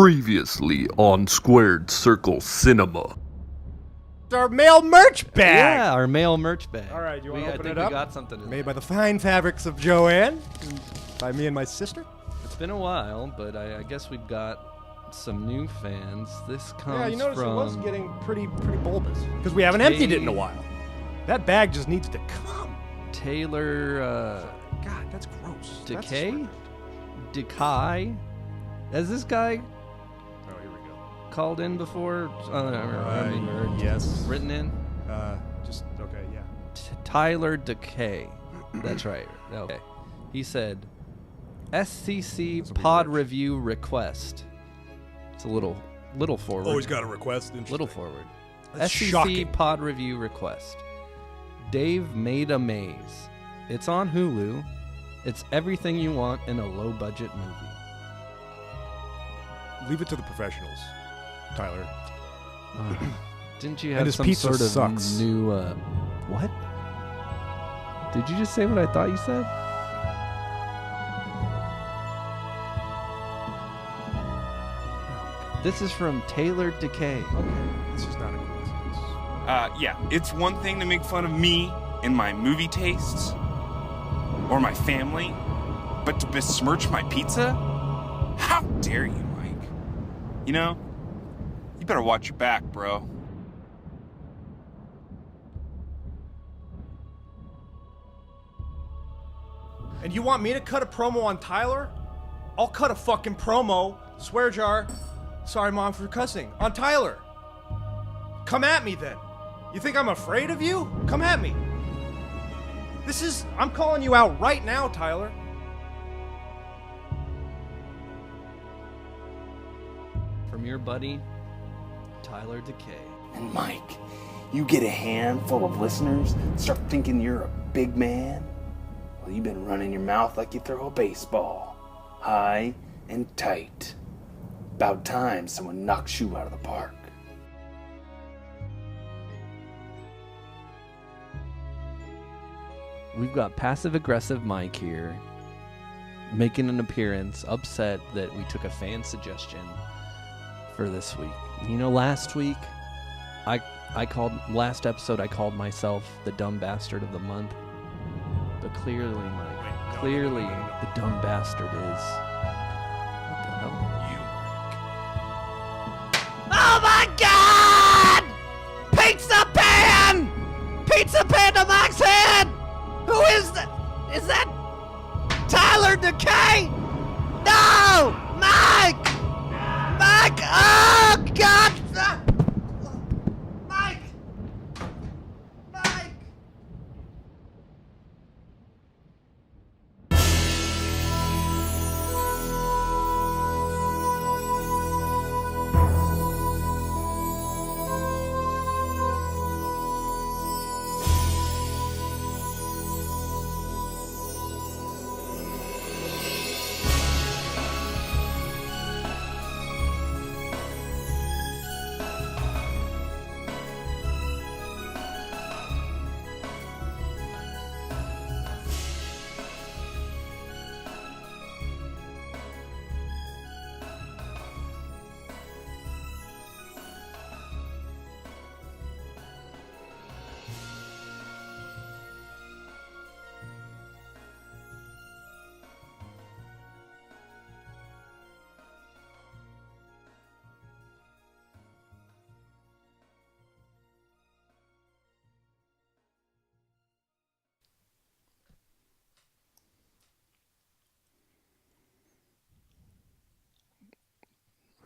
Previously on Squared Circle Cinema. Our mail merch bag. Yeah, our mail merch bag. All right, you want to open I think it up? we got something in Made there. by the fine fabrics of Joanne, by me and my sister. It's been a while, but I guess we've got some new fans. This comes Yeah, you notice from it was getting pretty bulbous because we haven't emptied it in a while. That bag just needs to come. Taylor God, that's gross. Decay? Decay? Has this guy Oh, here we go. called in before? Or yes. written in? Okay, yeah. Tyler Decay. That's right. Okay. He said, SCC This'll be pod rich. review request. It's a little forward. Always got a request. Little forward. That's SCC shocking. pod review request. Dave made a maze. It's on Hulu. It's everything you want in a low budget movie. Leave it to the professionals, Tyler. Didn't you And have his some pizza sort of sucks. new what? Did you just say what I thought you said? This is from Taylor Decay. Okay, this is not a coincidence. Yeah, it's one thing to make fun of me and my movie tastes or my family, but to besmirch my pizza? How dare you, Mike? You know, you better watch your back, bro. And you want me to cut a promo on Tyler? I'll cut a fucking promo, swear jar, sorry mom for cussing, on Tyler. Come at me then. You think I'm afraid of you? Come at me. I'm calling you out right now, Tyler. From your buddy, Tyler Decay. And Mike, you get a handful of listeners and start thinking you're a big man? Well, you've been running your mouth like you throw a baseball. High and tight. About time someone knocks you out of the park. We've got passive-aggressive Mike here, making an appearance, upset that we took a fan suggestion for this week. You know, last week, last episode I called myself the dumb bastard of the month. But clearly, Mike, clearly the dumb bastard is... What the hell? Oh my God! Pizza pan! Pizza pan to Mike's head! Who is that? Is that Tyler Decay? No! Mike! Mike! Oh, God! Mike! Mike!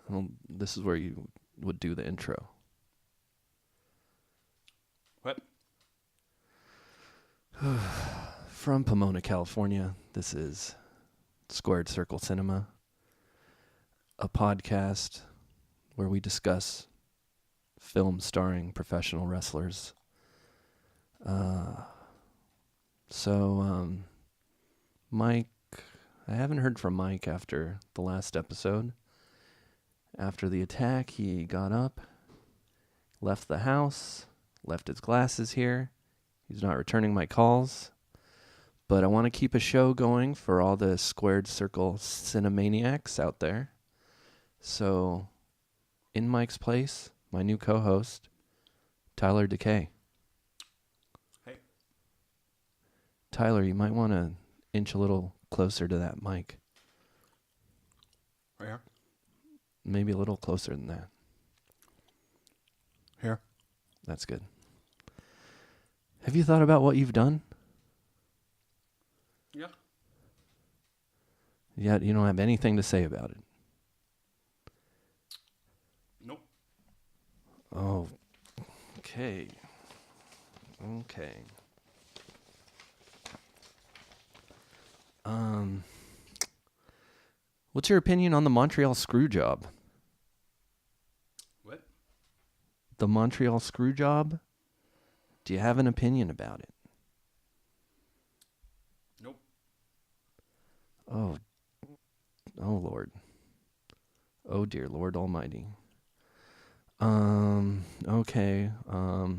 Well, this is where you would do the intro. What? From Pomona, California, this is Squared Circle Cinema, a podcast where we discuss films starring professional wrestlers. Mike, I haven't heard from Mike after the last episode. After the attack, he got up, left the house, left his glasses here. He's not returning my calls. But I want to keep a show going for all the Squared Circle Cinemaniacs out there. So, in Mike's place, my new co-host, Tyler Decay. Hey. Tyler, you might want to inch a little closer to that mic. Right here. Maybe a little closer than that. Here. That's good. Have you thought about what you've done? Yeah. Yet you don't have anything to say about it. Nope. Oh, okay. Okay. What's your opinion on the Montreal screw job? What? The Montreal screw job? Do you have an opinion about it? Nope. Oh Lord. Oh dear Lord Almighty. Okay. Well,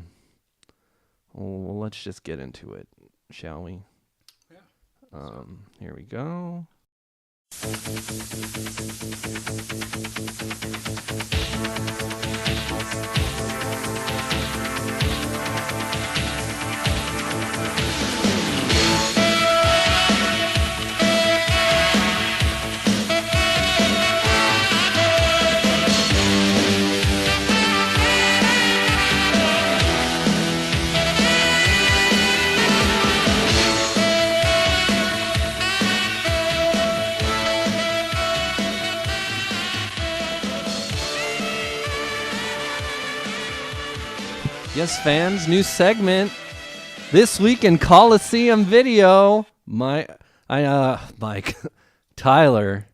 let's just get into it, shall we? Yeah. Here we go. Yes, fans, new segment this week in Coliseum video. Mike, Tyler,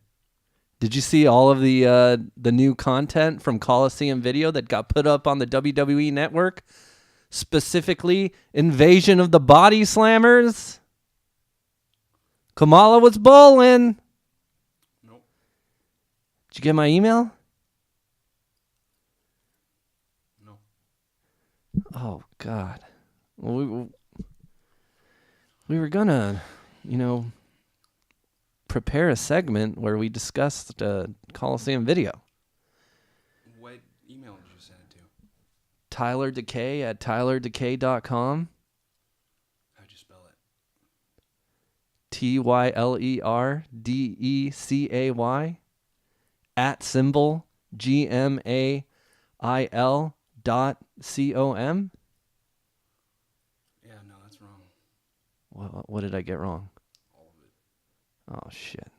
did you see all of the new content from Coliseum video that got put up on the WWE network? Specifically, Invasion of the Body Slammers. Kamala was bowling. Nope. Did you get my email? No. Oh, God. Well, we were gonna, prepare a segment where we discussed Coliseum video. What email did you send it to? Tyler Decay at tylerdecay.com. How'd you spell it? TYLERDECAY at symbol GMAIL.com. Yeah, no, that's wrong. What did I get wrong? All of it. Oh, shit.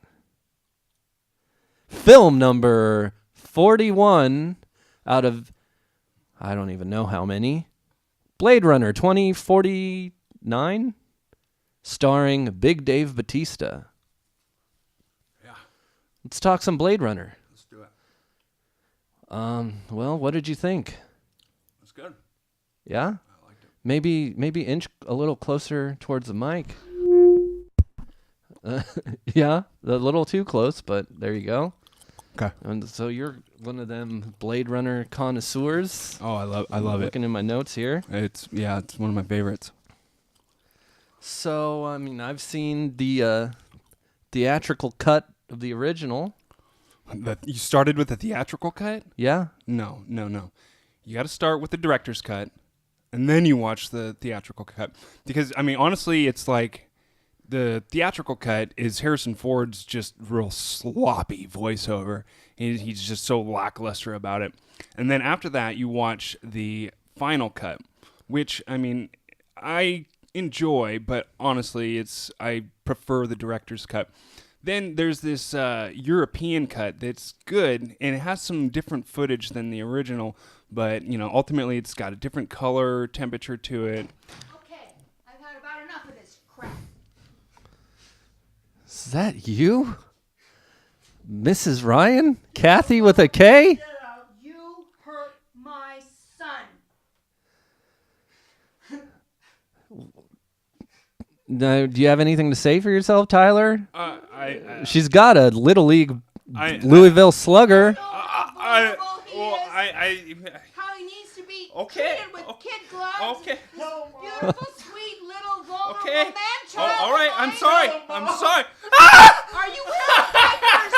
Film number 41 out of, I don't even know how many. Blade Runner 2049, starring Big Dave Batista. Yeah, Let's talk some Blade Runner. let's do it. Well, what did you think? That's good. Yeah? I liked it. Maybe inch a little closer towards the mic. Yeah, a little too close, but there you go. Okay. And so you're one of them Blade Runner connoisseurs. Oh, I love it. Looking in my notes here. It's one of my favorites. So, I've seen the theatrical cut of the original. You started with the theatrical cut? Yeah? No. You got to start with the director's cut, and then you watch the theatrical cut. Because, honestly, it's like the theatrical cut is Harrison Ford's just real sloppy voiceover. He's just so lackluster about it. And then after that, you watch the final cut, which, I enjoy, but honestly, I prefer the director's cut. Then there's this European cut that's good, and it has some different footage than the original, but, ultimately it's got a different color, temperature to it. Okay, I've had about enough of this crap. Is that you? Mrs. Ryan? Kathy with a K? Get out. You hurt my son. No, do you have anything to say for yourself, Tyler? I She's got a Little League Louisville Slugger. How he needs to be Okay, treated with kid gloves. okay. Beautiful, sweet, little, vulnerable Okay. man-child. All right, I'm sorry. I'm sorry. Are you wearing diapers?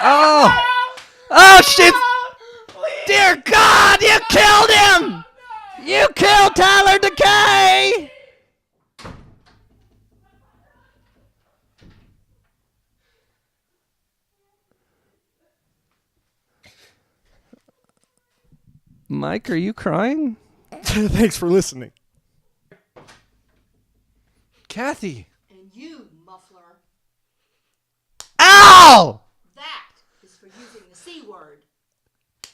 Oh shit! Dear God, you killed him! You killed Tyler Decay! Mike, are you crying? Thanks for listening. Kathy. And you, Muffler. Ow! That is for using the C word.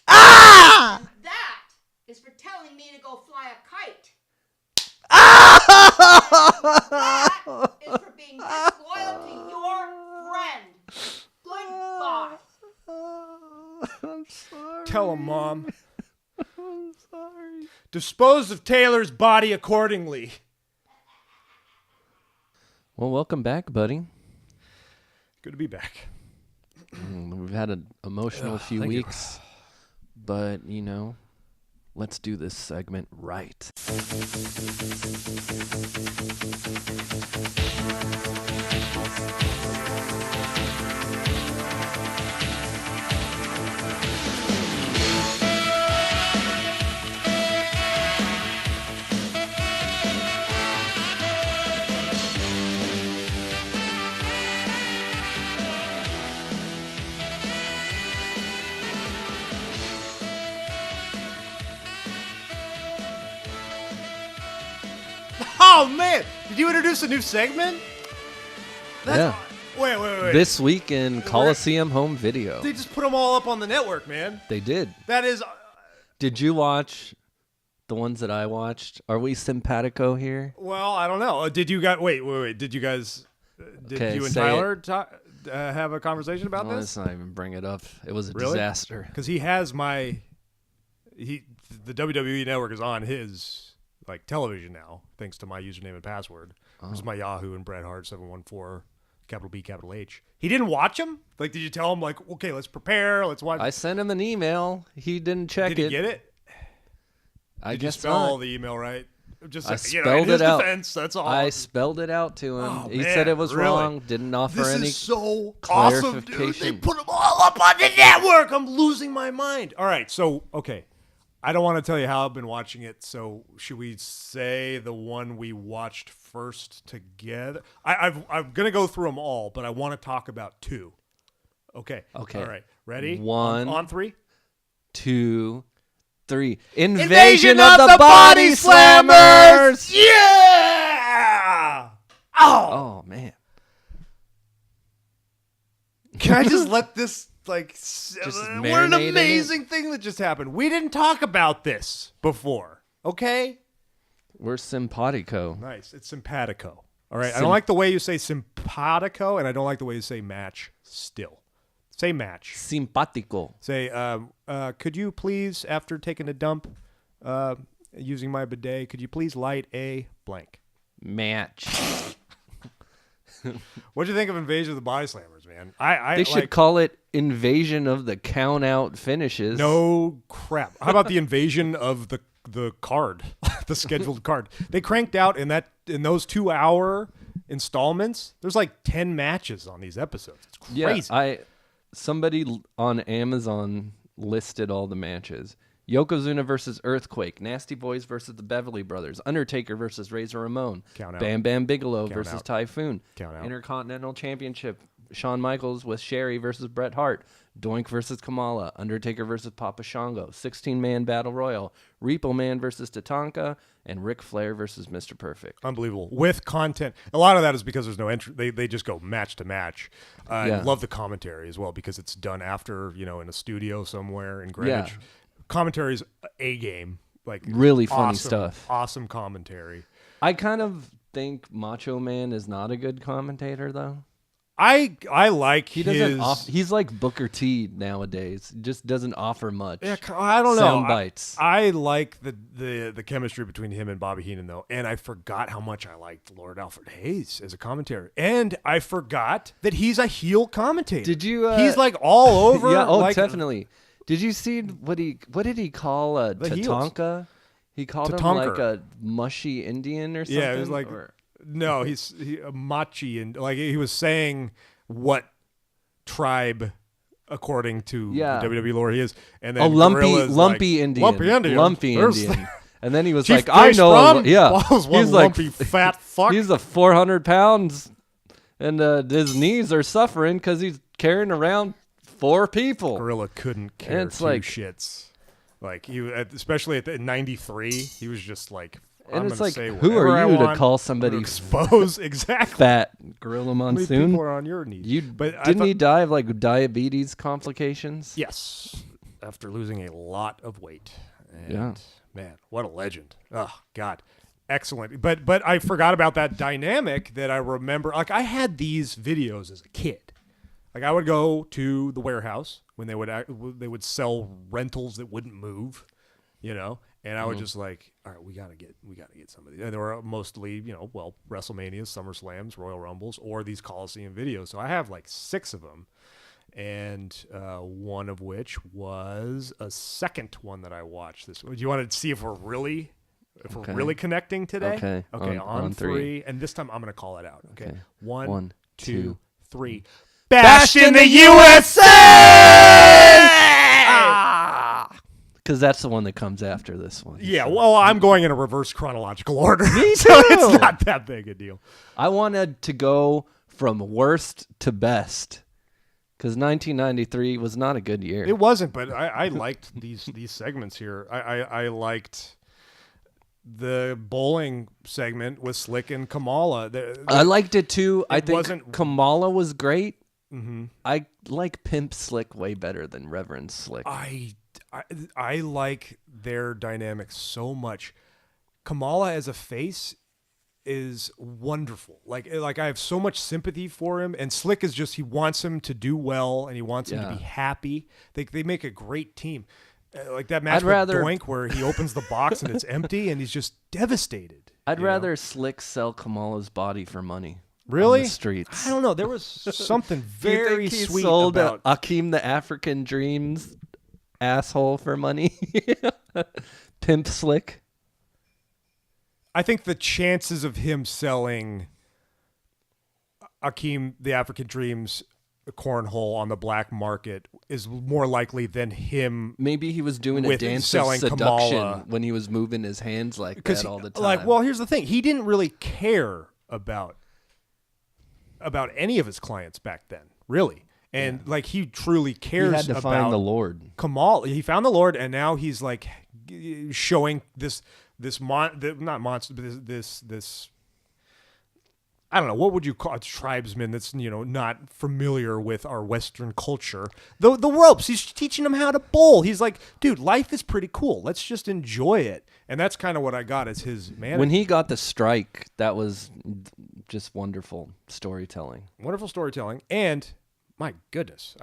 Ah! And that is for telling me to go fly a kite. Ah! That is for being disloyal to your friend. Goodbye. I'm sorry. Tell him, Mom. I'm sorry. Dispose of Taylor's body accordingly. Well, welcome back, buddy. Good to be back. We've had an emotional few thank you. weeks, but, you know, let's do this segment right. Oh, man. Did you introduce a new segment? Yeah. Wait. This week in Coliseum home video. They just put them all up on the network, man. They did. That is... Did you watch the ones that I watched? Are we simpatico here? Well, I don't know. Did you guys... Wait. Did you guys... Did Okay, you and say Tyler have a conversation about Well, this? let's not even bring it up. It was a Really? disaster. Because he has my... The WWE network is on his television now, thanks to my username and password. It was my Yahoo and Bret Hart 714, capital B, capital H. He didn't watch them? Did you tell him, okay, let's prepare, let's watch? I sent him an email. He didn't check Did it. he get it? I Did you guess spell not. all the email right? Just I in spelled his it out. defense, that's all. I spelled it out to him. Oh, He man, said it was really? wrong. Didn't offer This any is so awesome, dude. They clarification. put them all up on the network. I'm losing my mind. All right, so, okay. I don't want to tell you how I've been watching it, so should we say the one we watched first together? I'm going to go through them all, but I want to talk about two. Okay. Okay. All right. Ready? One. On three? 2, 3. Invasion of the Body Slammers! Yeah! Oh, man. Can I just let this, what an marinate in it? amazing thing that just happened. We didn't talk about this before, okay? We're simpatico. Nice. It's simpatico. All right. I don't like the way you say simpatico, and I don't like the way you say match still. Say match. Simpatico. Say, could you please, after taking a dump using my bidet, could you please light a blank? Match. What'd you think of Invasion of the Body Slammers, man? They should call it Invasion of the Count Out Finishes. No crap. How about the invasion of the card, the scheduled card? They cranked out in those 2-hour installments. There's 10 matches on these episodes. It's crazy. Yeah, somebody on Amazon listed all the matches. Yokozuna versus Earthquake, Nasty Boys versus the Beverly Brothers, Undertaker versus Razor Ramon, Count out. Bam Bam Bigelow Count versus out. Typhoon, Count out. Intercontinental Championship, Shawn Michaels with Sherry versus Bret Hart, Doink versus Kamala, Undertaker versus Papa Shango, 16-man Battle Royal, Repo Man versus Tatanka, and Ric Flair versus Mr. Perfect. Unbelievable. With content. A lot of that is because there's no entry. They just go match to match. I Yeah. love the commentary as well because it's done after, in a studio somewhere in Greenwich. Yeah. Commentary's a game. Really funny awesome, stuff. Awesome commentary. I kind of think Macho Man is not a good commentator, though. I like He his... doesn't. He's like Booker T nowadays. He just doesn't offer much. Yeah, I don't know. Sound bites. I like the chemistry between him and Bobby Heenan, though. And I forgot how much I liked Lord Alfred Hayes as a commentator. And I forgot that he's a heel commentator. Did you? He's all over. Yeah. Oh, like, definitely. Did you see what did he call heels. Tatanka? He called him Tatanker. like a mushy Indian or something. Yeah, it was like no, he's a machi, and he was saying what tribe according to Yeah. the WWE lore, he is. And then A Gorilla's lumpy Indian. Lumpy Indian. Lumpy There's- Indian. And then he was Chief like, I Face know. Ron Yeah. was one He's like, lumpy fat fuck. he's a 400 pounds, and his knees are suffering because he's carrying around 4 people. Gorilla couldn't care And it's two like- shits. Like he, especially at 93, he was just like, And I'm it's gonna like, say who whatever I are you to want. call I'm somebody gonna expose exactly? fat? Gorilla How many Monsoon? people are on your knees? But I Didn't thought- he die of like diabetes complications? Yes, after losing a lot of weight. And Yeah. man, what a legend! Oh God, excellent. But I forgot about that dynamic that I remember. Like I had these videos as a kid. Like I would go to the warehouse when they would sell rentals that wouldn't move, you know, and I would just like, all right, we gotta get some of these. And they were mostly, you know, well, WrestleManias, SummerSlams, Royal Rumbles, or these Coliseum videos. So I have like 6 of them. And one of which was a second one that I watched. This. Do you want to see if we're really connecting today? Okay. Okay. On On 3, and this time I'm going to call it out. Okay. Okay. 1, 2, 2, 3. Bashed in the USA. Because that's the one that comes after this one. Yeah. Well, I'm going in a reverse chronological order. Me So too. it's not that big a deal. I wanted to go from worst to best. Because 1993 was not a good year. It wasn't, but I liked these segments here. I liked the bowling segment with Slick and Kamala. I liked it too. I think wasn't- Kamala was great. Mm-hmm. I like Pimp Slick way better than Reverend Slick. I like their dynamic so much. Kamala as a face is wonderful. Like I have so much sympathy for him, and Slick is just, he wants him to do well and he wants him to be happy. They make a great team. Like that match with Doink where he opens the box and it's empty and he's just devastated. I'd you know? rather Slick sell Kamala's body for money. Really? On the streets. I don't know. There was something Do you very think he sweet sold about Akeem the African Dreams asshole for money. Pimp Slick. I think the chances of him selling Akeem the African Dreams cornhole on the black market is more likely than him. Maybe he was doing a with dance of selling seduction Kamala. when he was moving his hands like that all the time. Like, well, here's the thing: he didn't really care about any of his clients back then, really. And like, he truly cares he had to about find the Lord. Kamala. He found the Lord, and now he's like showing this I don't know, what would you call a tribesman that's, you know, not familiar with our Western culture? The ropes. He's teaching them how to bowl. He's like, dude, life is pretty cool. Let's just enjoy it. And that's kind of what I got as his manager. When he got the strike, that was just wonderful storytelling. Wonderful storytelling. And my goodness,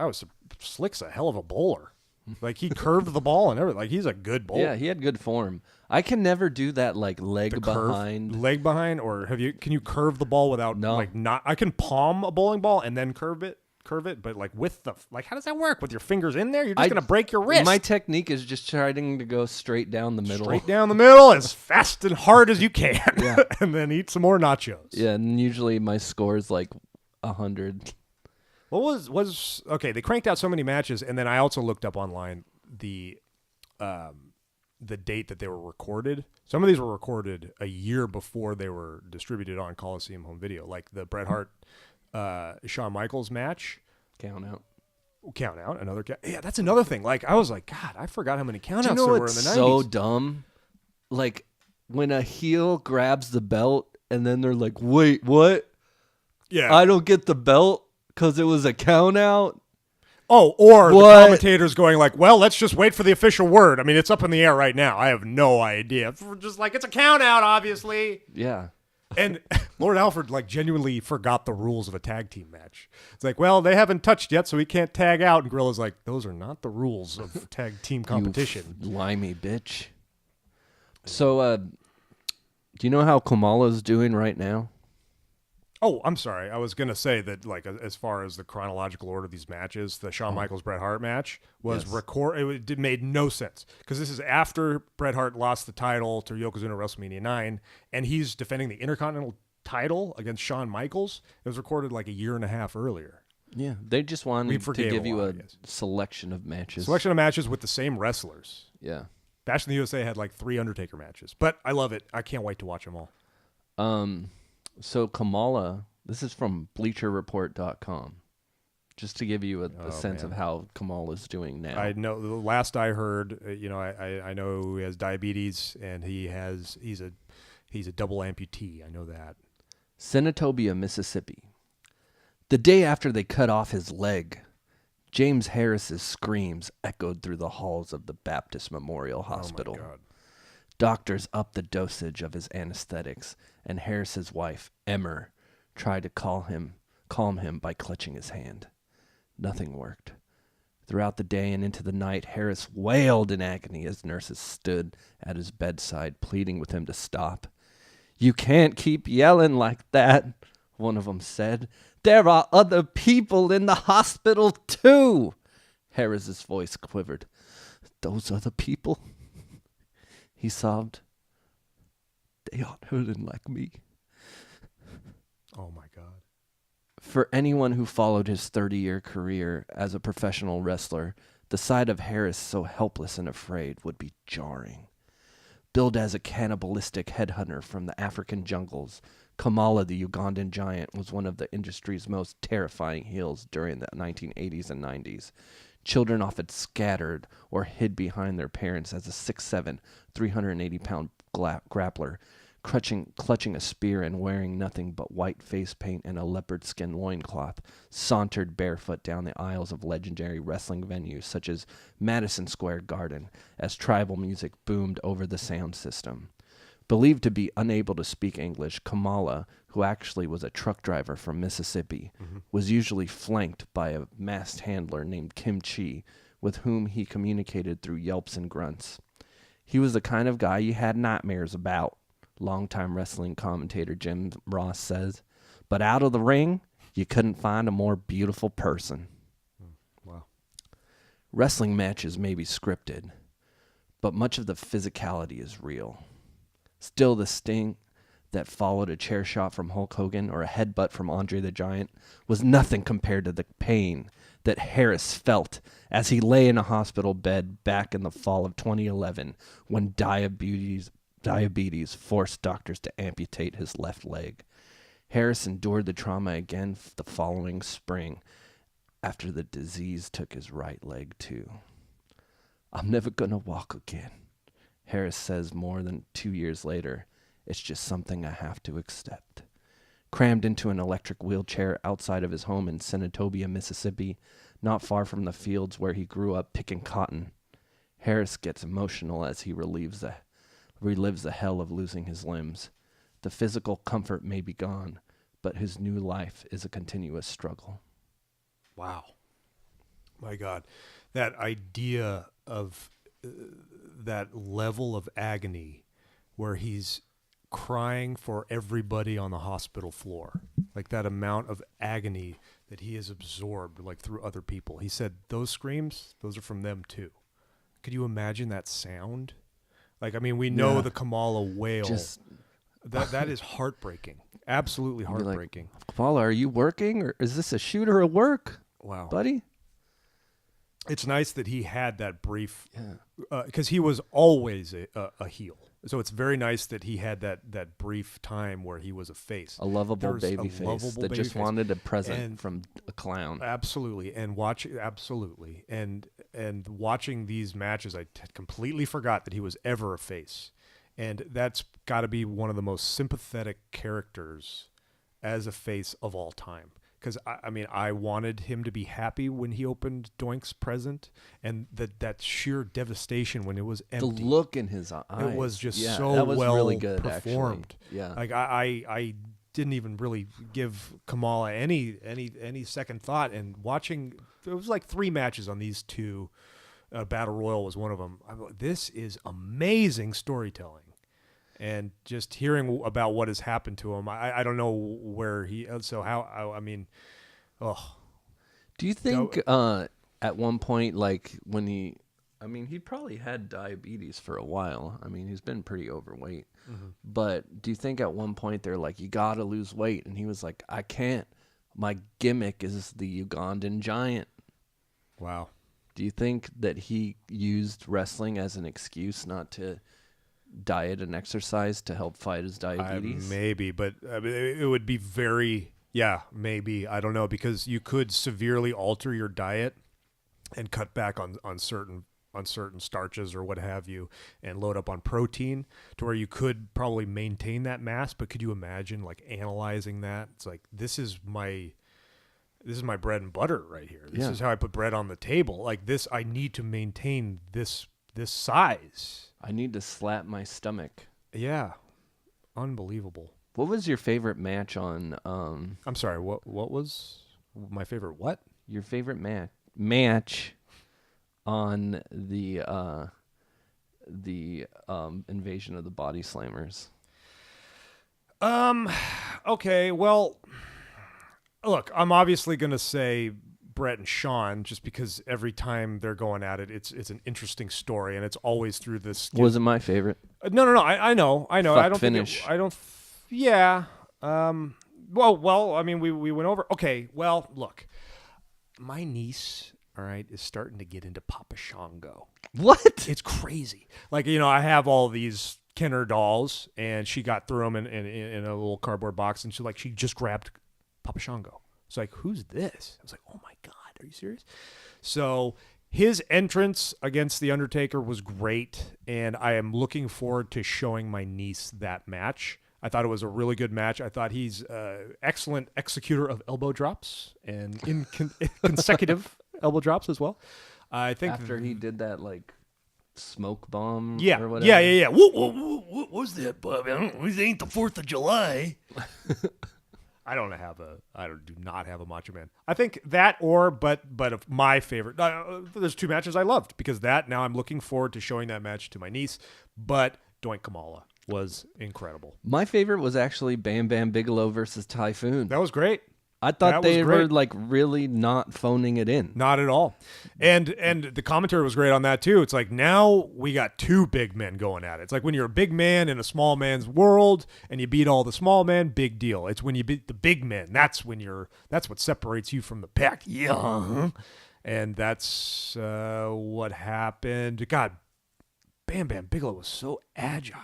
Slick's a hell of a bowler. Like, he curved the ball and everything. Like, he's a good bowler. Yeah, he had good form. I can never do that, like, leg behind. Leg behind, or can you curve the ball without not? I can palm a bowling ball and then curve it, but like with how does that work? With your fingers in there, you're just gonna break your wrist. My technique is just trying to go straight down the middle. Straight down the middle, as fast and hard as you can, Yeah. and then eat some more nachos. Yeah, and usually my score is like 100. What was okay? They cranked out so many matches, and then I also looked up online the date that they were recorded. Some of these were recorded a year before they were distributed on Coliseum home video, like the Bret Hart Shawn Michaels match. Count out. Another count. Yeah, that's another thing. Like, I was like, God, I forgot how many countouts Do you know there were in what's the 90s. so dumb? Like, when a heel grabs the belt and then they're like, wait, what? Yeah. I don't get the belt because it was a count out? Oh, or What? the commentators going like, well, let's just wait for the official word. I mean, it's up in the air right now. I have no idea. We're just like, it's a count out, obviously. Yeah. And Lord Alfred, like, genuinely forgot the rules of a tag team match. It's like, well, they haven't touched yet, so he can't tag out. And Gorilla's like, those are not the rules of tag team competition. You limey bitch. So, do you know how Kamala's doing right now? Oh, I'm sorry. I was going to say that, like, as far as the chronological order of these matches, the Shawn Michaels Bret Hart match was it made no sense, because this is after Bret Hart lost the title to Yokozuna at WrestleMania 9, and he's defending the Intercontinental title against Shawn Michaels. It was recorded like a year and a half earlier. Yeah, they just wanted to forgave give a you lot, a yes. selection of matches. Selection of matches with the same wrestlers. Yeah. Bash in the USA had like 3 Undertaker matches, but I love it. I can't wait to watch them all. So Kamala, this is from BleacherReport.com, just to give you a sense of how Kamala's doing now. I know the last I heard, I know he has diabetes and he's a double amputee. I know that. Senatobia, Mississippi. The day after they cut off his leg, James Harris's screams echoed through the halls of the Baptist Memorial Hospital. Oh my God. Doctors upped the dosage of his anesthetics, and Harris's wife, Emmer, tried to calm him by clutching his hand. Nothing worked. Throughout the day and into the night, Harris wailed in agony as nurses stood at his bedside, pleading with him to stop. "You can't keep yelling like that," one of them said. "There are other people in the hospital, too." Harris's voice quivered. "Those other people?" He sobbed. "They aren't hurting like me." Oh my God. For anyone who followed his 30-year career as a professional wrestler, the sight of Harris so helpless and afraid would be jarring. Billed as a cannibalistic headhunter from the African jungles, Kamala the Ugandan giant was one of the industry's most terrifying heels during the 1980s and 90s. Children often scattered or hid behind their parents as a 6'7", 380-pound grappler, clutching a spear and wearing nothing but white face paint and a leopard skin loincloth, sauntered barefoot down the aisles of legendary wrestling venues such as Madison Square Garden as tribal music boomed over the sound system. Believed to be unable to speak English, Kamala, who actually was a truck driver from Mississippi, was usually flanked by a masked handler named Kim Chi, with whom he communicated through yelps and grunts. He was the kind of guy you had nightmares about, longtime wrestling commentator Jim Ross says. But out of the ring, you couldn't find a more beautiful person. Wow. Wrestling matches may be scripted, but much of the physicality is real. Still, the sting that followed a chair shot from Hulk Hogan or a headbutt from Andre the Giant was nothing compared to the pain that Harris felt as he lay in a hospital bed back in the fall of 2011 when diabetes forced doctors to amputate his left leg. Harris endured the trauma again the following spring after the disease took his right leg too. "I'm never gonna walk again," Harris says more than 2 years later. "It's just something I have to accept." Crammed into an electric wheelchair outside of his home in Senatobia, Mississippi, not far from the fields where he grew up picking cotton, Harris gets emotional as he relives the hell of losing his limbs. The physical comfort may be gone, but his new life is a continuous struggle. Wow. My God. That idea of that level of agony where he's crying for everybody on the hospital floor, like that amount of agony that he has absorbed, like through other people. He said those screams, those are from them too. Could you imagine that sound? Like, I mean, we know the Kamala wail. That is heartbreaking. Absolutely heartbreaking. Like, Kamala, are you working, or is this a shoot or a work? Wow, buddy. It's nice that he had that brief, because he was always a heel. So it's very nice that he had that brief time where he was a face. A lovable baby face that just wanted a present from a clown. Absolutely. And watching these matches, I completely forgot that he was ever a face. And that's got to be one of the most sympathetic characters as a face of all time. Because, I mean, I wanted him to be happy when he opened Doink's present, and that sheer devastation when it was empty. The look in his eyes. It was just so that was well really good, performed. Actually. Yeah. Like, I didn't even really give Kamala any second thought. And watching, it was like 3 matches on these 2. Battle Royal was one of them. This is amazing storytelling. And just hearing about what has happened to him, I don't know where he. So how? I mean, Do you think at one point, like when he probably had diabetes for a while. I mean, he's been pretty overweight. Mm-hmm. But do you think at one point they're like, you got to lose weight, and he was like, I can't. My gimmick is the Ugandan giant. Wow. Do you think that he used wrestling as an excuse not to diet and exercise to help fight his diabetes? Maybe, but it would be very, maybe. I don't know, because you could severely alter your diet and cut back on certain starches or what have you, and load up on protein to where you could probably maintain that mass. But could you imagine like analyzing that? It's like, this is my bread and butter right here. This is how I put bread on the table. Like this, I need to maintain this size. I need to slap my stomach. Yeah. Unbelievable. What was your favorite match on I'm sorry, what was my favorite what? Your favorite match on the Invasion of the Body Slammers? Okay, well, look, I'm obviously going to say Brett and Sean, just because every time they're going at it, it's an interesting story, and it's always through this. Wasn't my favorite. No. I know. I don't finish. Yeah. Well. I mean, we went over. Okay. Well, look, my niece, all right, is starting to get into Papa Shango. What? It's crazy. Like, I have all these Kenner dolls, and she got through them in a little cardboard box, and she just grabbed Papa Shango. It's like, who's this? I was like, oh my God, are you serious? So his entrance against The Undertaker was great, and I am looking forward to showing my niece that match. I thought it was a really good match. I thought he's an excellent executor of elbow drops and consecutive elbow drops as well. I think after he did that, like, smoke bomb or whatever. Yeah. What was that, Bob? It ain't the 4th of July. I do not have a Macho Man. I think that but of my favorite, there's two matches I loved, because now I'm looking forward to showing that match to my niece, but Doink Kamala was incredible. My favorite was actually Bam Bam Bigelow versus Typhoon. That was great. I thought they were like really not phoning it in. Not at all. And the commentary was great on that too. It's like, now we got two big men going at it. It's like when you're a big man in a small man's world and you beat all the small men, big deal. It's when you beat the big men, that's what separates you from the pack. Yeah. And that's what happened. God, Bam Bam Bigelow was so agile.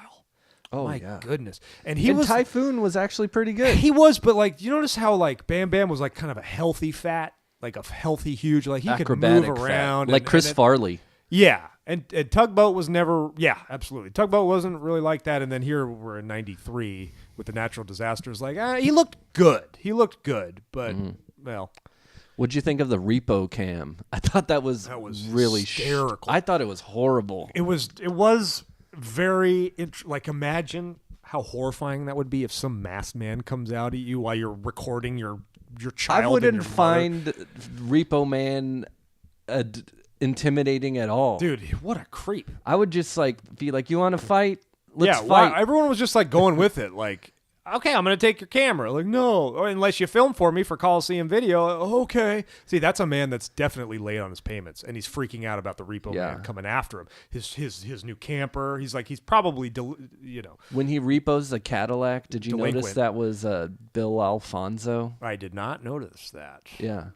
Oh, my yeah. goodness. And Typhoon was actually pretty good. He was, but like, you notice how like Bam Bam was like kind of a healthy fat, like a healthy huge, like he acrobatic could move around. Like Chris Farley. Yeah. And Tugboat was never, absolutely. Tugboat wasn't really like that. And then here we're in 93 with the natural disasters. Like, he looked good. But, well. What'd you think of the repo cam? I thought that was really hysterical. I thought it was horrible. It was very like, imagine how horrifying that would be if some masked man comes out at you while you're recording your child. I wouldn't find Repo Man intimidating at all, dude. What a creep! I would just like be like, "You want to fight? Let's fight." Well, everyone was just like going with it, like, okay, I'm going to take your camera. Like, no, or unless you film for me for Coliseum video. Okay. See, that's a man that's definitely late on his payments, and he's freaking out about the repo man coming after him. His new camper. He's probably, When he repos the Cadillac, did you notice that was Bill Alfonso? I did not notice that. Yeah.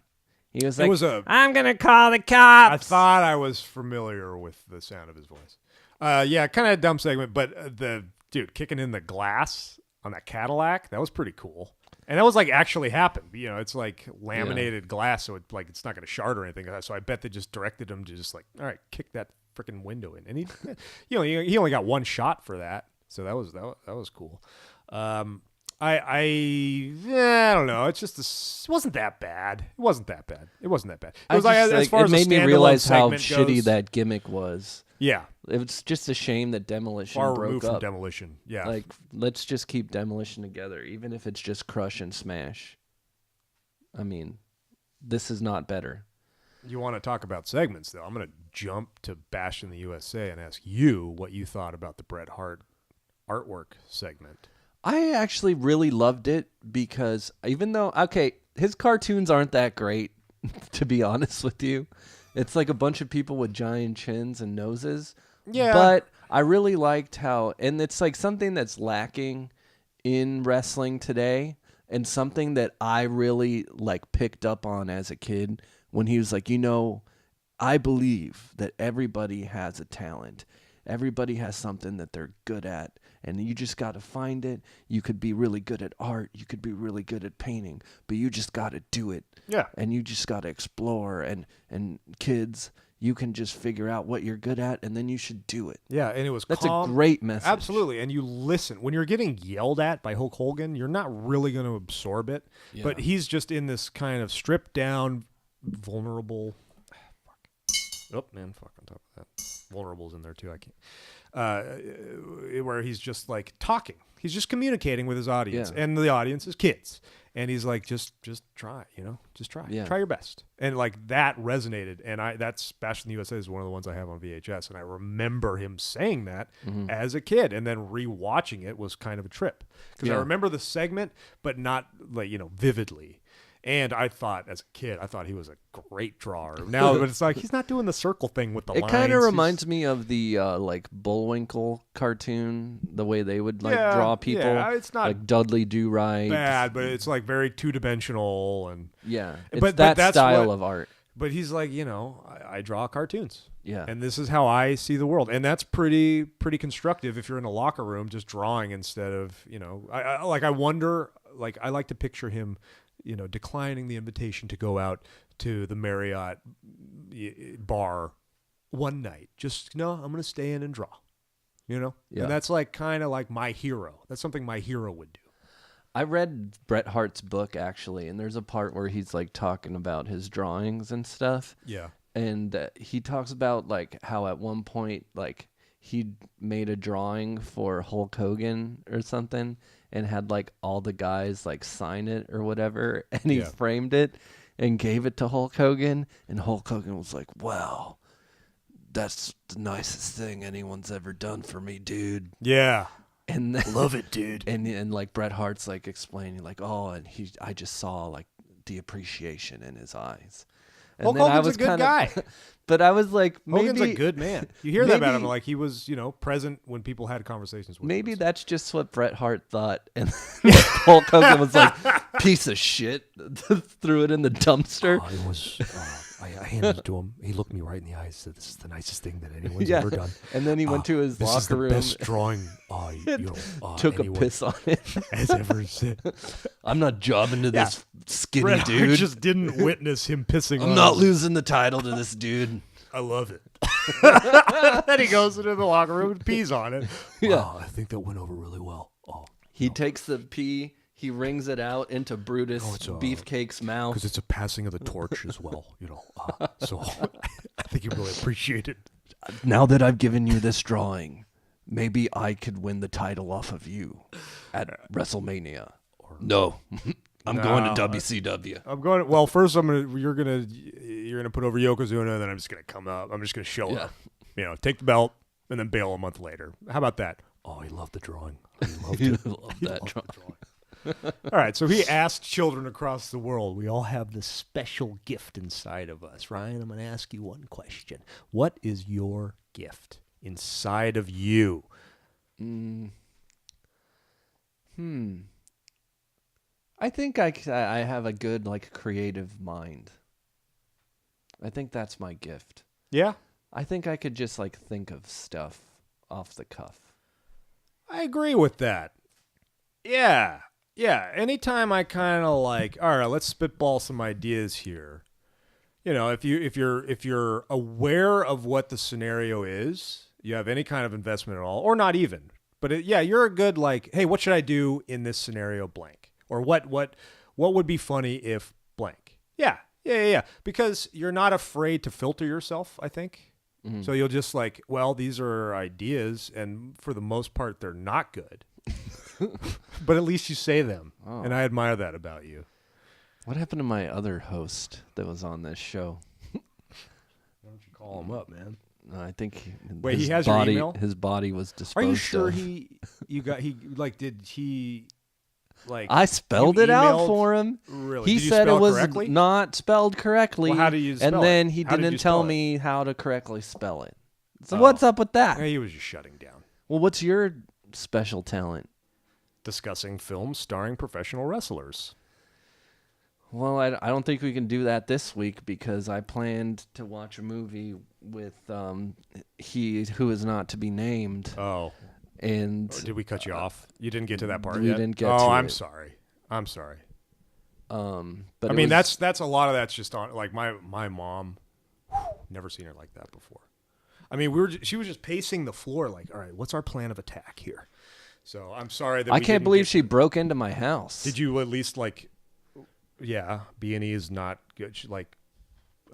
He was like, I'm going to call the cops. I thought I was familiar with the sound of his voice. Yeah, kind of a dumb segment, but the dude kicking in the glass on that Cadillac, that was pretty cool. And that was like actually happened. It's like laminated glass, so it's not going to shard or anything. So I bet they just directed him to just like, all right, kick that freaking window in. And he only got one shot for that. So that was cool. I don't know. It's just it wasn't that bad. It wasn't that bad. It was like, as far as it made me realize how shitty goes, that gimmick was. Yeah. It's just a shame that Demolition far broke removed up. from Demolition. Yeah. Like, let's just keep Demolition together, even if it's just Crush and Smash. I mean, this is not better. You want to talk about segments, though? I'm going to jump to Bash in the USA and ask you what you thought about the Bret Hart artwork segment. I actually really loved it because even though, his cartoons aren't that great, to be honest with you. It's like a bunch of people with giant chins and noses. Yeah. But I really liked how, and it's like something that's lacking in wrestling today, And something that I really like picked up on as a kid when he was like, I believe that everybody has a talent. Everybody has something that they're good at, and you just got to find it. You could be really good at art. You could be really good at painting, but you just got to do it. Yeah. And you just got to explore. And kids, you can just figure out what you're good at, and then you should do it. Yeah, and it was That's calm. a great message. Absolutely, and you listen. When you're getting yelled at by Hulk Hogan, you're not really going to absorb it. Yeah. But he's just in this kind of stripped down, vulnerable... Oh, man, fuck on top of that. Vulnerable's in there, too. I can't. Where he's just, like, talking. He's just communicating with his audience. Yeah. And the audience is kids. And he's like, just try, Just try. Yeah. Try your best. And, like, that resonated. And that's Bash in the USA is one of the ones I have on VHS. And I remember him saying that as a kid. And then rewatching it was kind of a trip. Because I remember the segment, but not, like, vividly. And I thought, as a kid, he was a great drawer. Now, but it's like he's not doing the circle thing with the lines. It kind of reminds me of the like Bullwinkle cartoon, the way they would like draw people. Yeah, it's not like Dudley Do Right. bad, but it's like very two-dimensional and it's but that that's style what- of art. But he's like, I draw cartoons. Yeah. And this is how I see the world. And that's pretty constructive if you're in a locker room just drawing instead of, I wonder, like, I like to picture him, declining the invitation to go out to the Marriott bar one night. Just, no, I'm going to stay in and draw, Yeah. And that's like kind of like my hero. That's something my hero would do. I read Bret Hart's book, actually, and there's a part where he's like talking about his drawings and stuff. Yeah. And he talks about like how at one point, like, he made a drawing for Hulk Hogan or something and had like all the guys like sign it or whatever, and he framed it and gave it to Hulk Hogan, and Hulk Hogan was like, wow, that's the nicest thing anyone's ever done for me, dude. Yeah. And then, Love it, dude. and like Bret Hart's like explaining like, oh, and I just saw like the appreciation in his eyes. And Hulk then I Hogan's was a good kinda, guy. But I was like, maybe Hogan's a good man. You hear that about him, maybe- like he was, present when people had conversations with maybe him. that's just what Bret Hart thought, and Hulk Hogan was like, piece of shit, threw it in the dumpster. It was. I handed it to him. He looked me right in the eyes. Said, "This is the nicest thing that anyone's Yeah. ever done." And then he went to his This is locker the room, best drawing. took anyone a piss on it. has ever said. I'm not jobbing to this skinny Bret Hart dude. just didn't witness him pissing I'm on not him. losing the title to this dude. I love it. Then he goes into the locker room and pees on it. Wow, I think that went over really well. Oh, He takes the pee, he wrings it out into Brutus Beefcake's mouth. because it's a passing of the torch as well. So I think you really appreciate it. Now that I've given you this drawing, maybe I could win the title off of you at WrestleMania. No, I'm going to WCW. I'm going. Well, first you're gonna put over Yokozuna, and then I'm just gonna come up. I'm just gonna show up. Take the belt, and then bail a month later. How about that? Oh, he loved the drawing. He loved You it. love that drawing. All right, so he asked children across the world. We all have this special gift inside of us. Ryan, I'm going to ask you one question. What is your gift inside of you? I think I have a good like creative mind. I think that's my gift. Yeah, I think I could just like think of stuff off the cuff. I agree with that. Yeah. Anytime I kind of like, all right, let's spitball some ideas here. If you're aware of what the scenario is, you have any kind of investment at all, or not even. But you're a good like, hey, what should I do in this scenario? Blank. Or what would be funny if blank? Yeah. Because you're not afraid to filter yourself, I think. Mm-hmm. So you'll just like, well, these are ideas, and for the most part, they're not good. But at least you say them, and I admire that about you. What happened to my other host that was on this show? Why don't you call him up, man? I think Wait, his he has your body, email? His body was disposed Are you sure of. I spelled you it out emailed- for him. Really? He Did you said it spell was correctly? not spelled correctly. Well, how do you spell And then it? he How did you didn't tell spell it? me how to correctly spell it. So Oh. what's up with that? He was just shutting down. Well, what's your special talent? discussing films starring professional wrestlers. Well, I don't think we can do that this week because I planned to watch a movie with he who is not to be named. Oh. And Did we cut you off? You didn't get to that part we yet? didn't get oh, to I'm it. sorry. I'm sorry. But I mean, that's a lot of that's just on, like, my mom, never seen her like that before. I mean, she was just pacing the floor like, all right, what's our plan of attack here? So I'm sorry that I we can't didn't believe get- she broke into my house. Did you at least, like, yeah, B&E is not good. Like,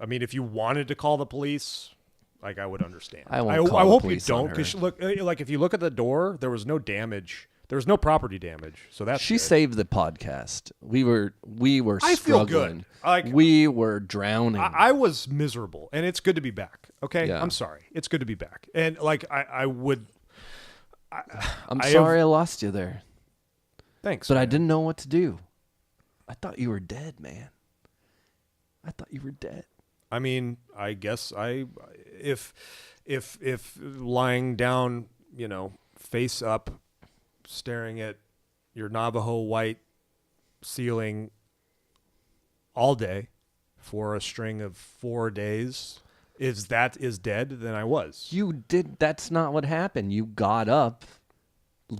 I mean, if you wanted to call the police, like, I would understand. I won't call the hope police you on don't, her. because look, like, if you look at the door, there was no damage. There was no property damage, so that's She good. saved the podcast. We were I feel struggling. good. Like, we were drowning. I was miserable, and it's good to be back. Okay, Yeah. I'm sorry. It's good to be back, and like I'm sorry I lost you there, Thanks, but I man. didn't know what to do. I thought you were dead, man. I thought you were dead. I mean, I guess if lying down, face up, staring at your Navajo white ceiling all day for a string of 4 days, is dead, then I was. That's not what happened. You got up,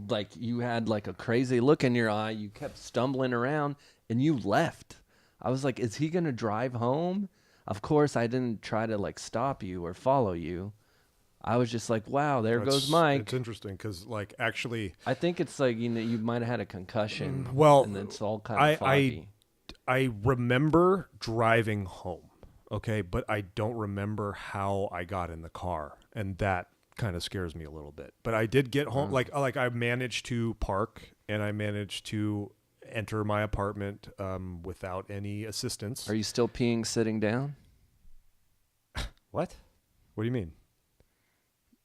like you had like a crazy look in your eye. You kept stumbling around and you left. I was like, is he going to drive home? Of course, I didn't try to like stop you or follow you. I was just like, wow, there goes Mike. It's interesting because, like, actually, I think it's like, you might have had a concussion. well, and it's all kind of foggy. I remember driving home, okay, but I don't remember how I got in the car, and that kind of scares me a little bit. But I did get home, like I managed to park, and I managed to enter my apartment without any assistance. Are you still peeing sitting down? What? What do you mean?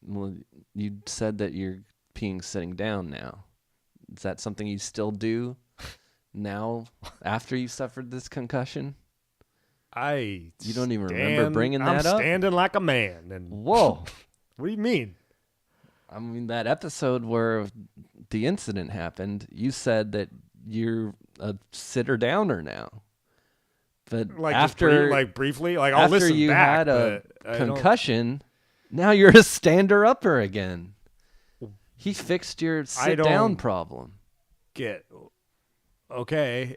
Well, you said that you're peeing sitting down now. Is that something you still do now after you suffered this concussion? You don't even remember bringing that up? I'm standing like a man. And Whoa. What do you mean? I mean, that episode where the incident happened, you said that you're a sitter downer now. But Like after briefly, like I'll after listen you back. had a but I don't- concussion, now you're a stander-upper again. He fixed your sit-down don't- problem. Okay.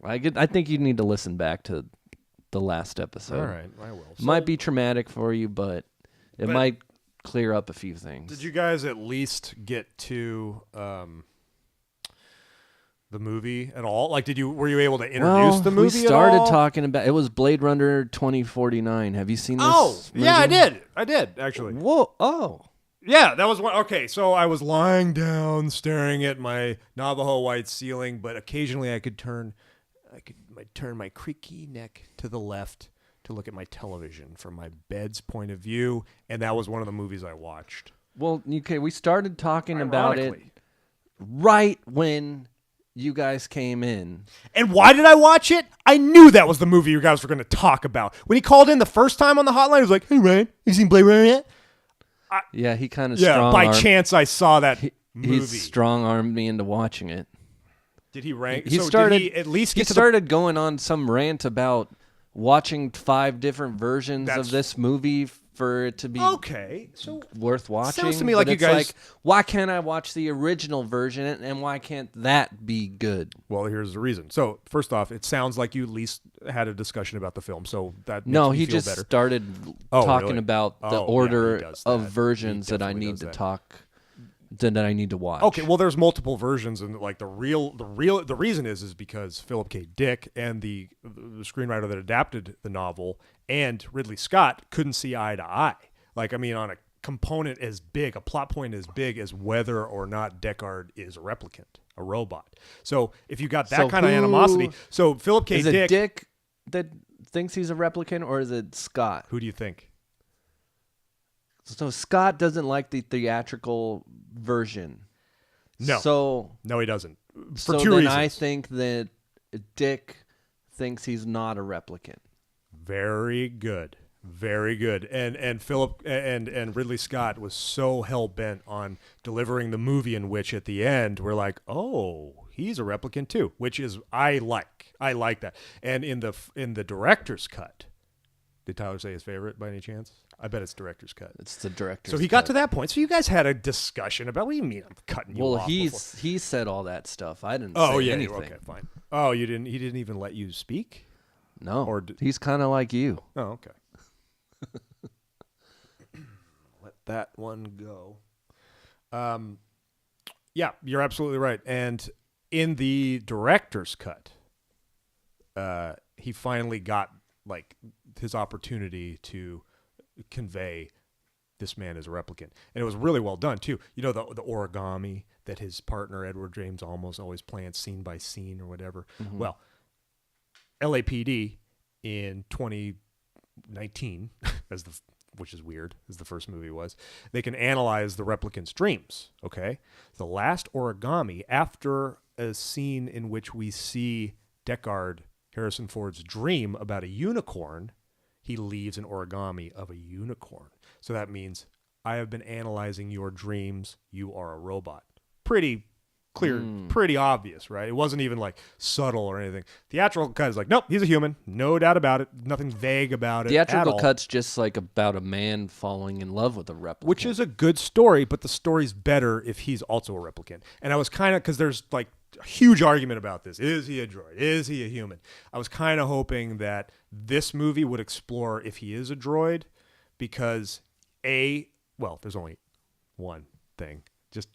I think you need to listen back to the last episode. All right, I will. It might be traumatic for you, but it might clear up a few things. Did you guys at least get to the movie at all? Like, were you able to introduce the movie? We started at all? talking about it. Was Blade Runner 2049. Have you seen this? Oh, yeah, I movie? did. I did actually. Whoa! Oh, Yeah, that was one. Okay, so I was lying down, staring at my Navajo white ceiling, but occasionally I could turn my creaky neck to the left to look at my television from my bed's point of view, and that was one of the movies I watched. well, okay. We started talking about it Ironically. right when you guys came in. And why did I watch it? I knew that was the movie you guys were going to talk about. When he called in the first time on the hotline, he was like, "Hey, Ryan, you seen Blade Runner yet?" Yeah, he kind of Yeah, by chance I saw that movie. He strong-armed me into watching it. Did he rank? He so started. Did he at least he get to started going on some rant about watching 5 different versions That's- of this movie for it to be Okay, so worth watching. Sounds to me but like you it's guys- like, why can't I watch the original version and why can't that be good? well, here's the reason. So first off, it sounds like you at least had a discussion about the film, so that makes No, me he feel just better. started Oh, talking really? about the Oh, yeah, order he does of that. versions He that I definitely need does to that. that I need to watch. Okay, well, there's multiple versions, and like the reason is because Philip K. Dick and the screenwriter that adapted the novel and Ridley Scott couldn't see eye to eye. Like, I mean, on a component as big, a plot point as big as whether or not Deckard is a replicant, a robot. So if you got that So kind of who- animosity, so Philip K. Is it Dick, Dick that thinks he's a replicant, or is it Scott? who do you think? So Scott doesn't like the theatrical version. No. So No, he doesn't. For so two then reasons. I think that Dick thinks he's not a replicant. Very good. Very good. And Philip and Ridley Scott was so hell bent on delivering the movie in which at the end we're like, oh, he's a replicant too, which is I like that. And in the director's cut, did Tyler say his favorite by any chance? I bet it's director's cut. It's the director's So he got to that point. So you guys had a discussion about, what do you mean I'm cutting you off? He said all that stuff. I didn't Oh say yeah, anything. okay, fine. Oh, he didn't even let you speak? No. Or he's kind of like you. Oh, okay. Let that one go. Yeah, you're absolutely right. And in the director's cut, he finally got like his opportunity to convey this man is a replicant, and it was really well done too. You know, the origami that his partner Edward James Olmos always plans scene by scene or whatever. Mm-hmm. Well, LAPD in 2019, which is weird, as the first movie was, they can analyze the replicant's dreams. Okay, the last origami after a scene in which we see Deckard, Harrison Ford's dream about a unicorn, he leaves an origami of a unicorn. So that means I have been analyzing your dreams. You are a robot. Pretty clear, pretty obvious, right? It wasn't even like subtle or anything. Theatrical cut is like, nope, he's a human. No doubt about it. Nothing vague about it. Theatrical cut's just like about a man falling in love with a replicant. Which is a good story, but the story's better if he's also a replicant. And I was kind of, because there's like a huge argument about this. Is he a droid? Is he a human? I was kind of hoping that this movie would explore if he is a droid, because there's only one thing. If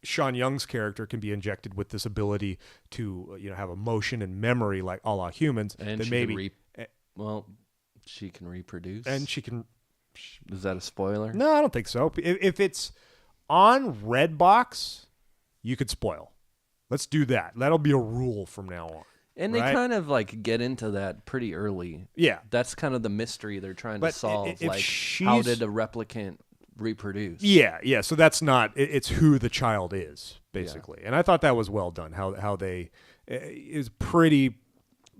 Sean Young's character can be injected with this ability to have emotion and memory like a la humans, and then maybe she can reproduce, and she can. Is that a spoiler? No, I don't think so. If it's on Redbox, you could spoil. Let's do that. That'll be a rule from now on. And they kind of like get into that pretty early. Yeah, that's kind of the mystery they're trying to solve. Like, how how did a replicant reproduce? Yeah. So that's not. It's who the child is, basically. Yeah. And I thought that was well done. How they is pretty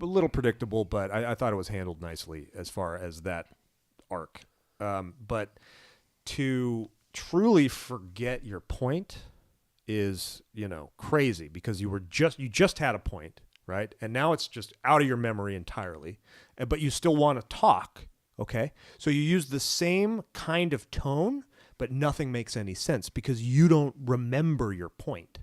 a little predictable, but I thought it was handled nicely as far as that arc. But to truly forget your point is crazy, because you just had a point. Right? And now it's just out of your memory entirely, but you still want to talk. Okay. So you use the same kind of tone, but nothing makes any sense because you don't remember your point.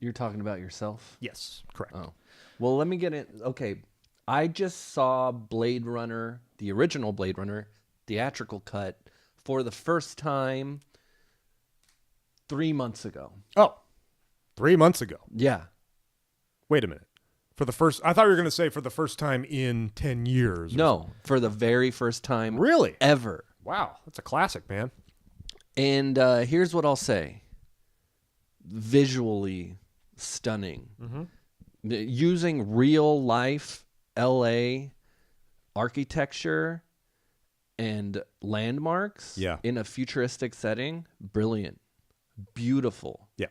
You're talking about yourself? Yes, correct. Oh, well, let me get it. Okay. I just saw Blade Runner, the original Blade Runner, theatrical cut for the first time 3 months ago. Oh, 3 months ago. Yeah. Wait a minute. I thought you were going to say for the first time in 10 years. No, for the very first time. Really? Ever. Wow, that's a classic, man. And here's what I'll say. Visually stunning. Mm-hmm. Using real life LA architecture and landmarks in a futuristic setting. Brilliant. Beautiful. Yeah.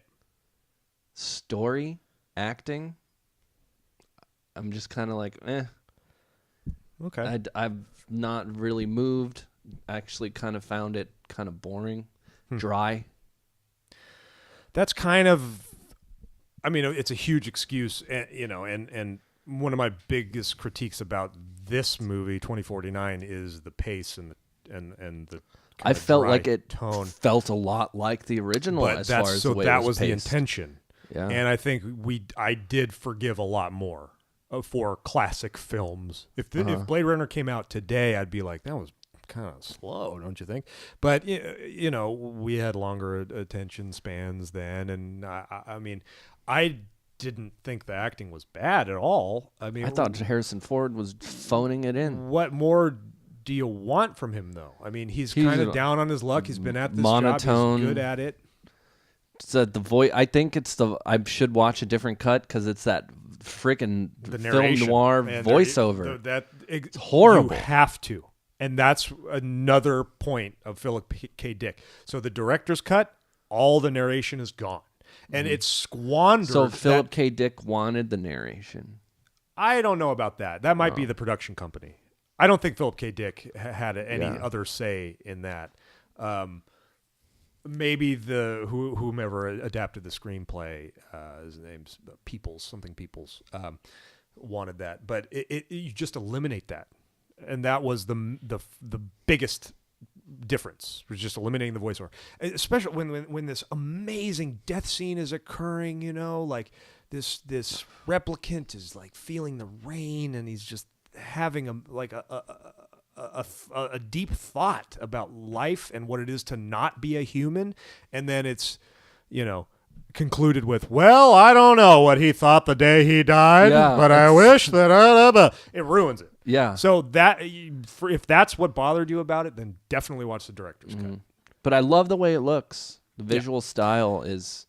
Story, acting. I'm just kind of like, Okay. I've not really moved. Actually kind of found it kind of boring, dry. That's kind of, it's a huge excuse, and one of my biggest critiques about this movie, 2049, is the pace and the I felt dry like it tone. felt a lot like the original as far as the way that it was the paced. intention. Yeah. And I think I did forgive a lot more for classic films. If Blade Runner came out today, I'd be like, that was kind of slow, don't you think? But we had longer attention spans then, and I didn't think the acting was bad at all. I thought Harrison Ford was phoning it in. What more do you want from him, though? He's kind of down on his luck. He's been at this monotone. job. He's good at it. So the voice. I think I should watch a different cut because it's that freaking film noir voiceover. It's horrible. You have to, and that's another point of Philip K. Dick. So the director's cut, all the narration is gone, and it's squandered. So Philip K. Dick wanted the narration. I don't know about that. That might be the production company. I don't think Philip K. Dick had any other say in that. Maybe whomever adapted the screenplay, his name's Peoples, wanted that, but you just eliminate that, and that was the biggest difference, was just eliminating the voiceover, especially when this amazing death scene is occurring. Like this replicant is like feeling the rain, and he's just having a deep thought about life and what it is to not be a human, and then it's concluded with, well, I don't know what he thought the day he died, but I wish that it ruins it. Yeah. So that if that's what bothered you about it, then definitely watch the director's cut. But I love the way it looks. The visual style is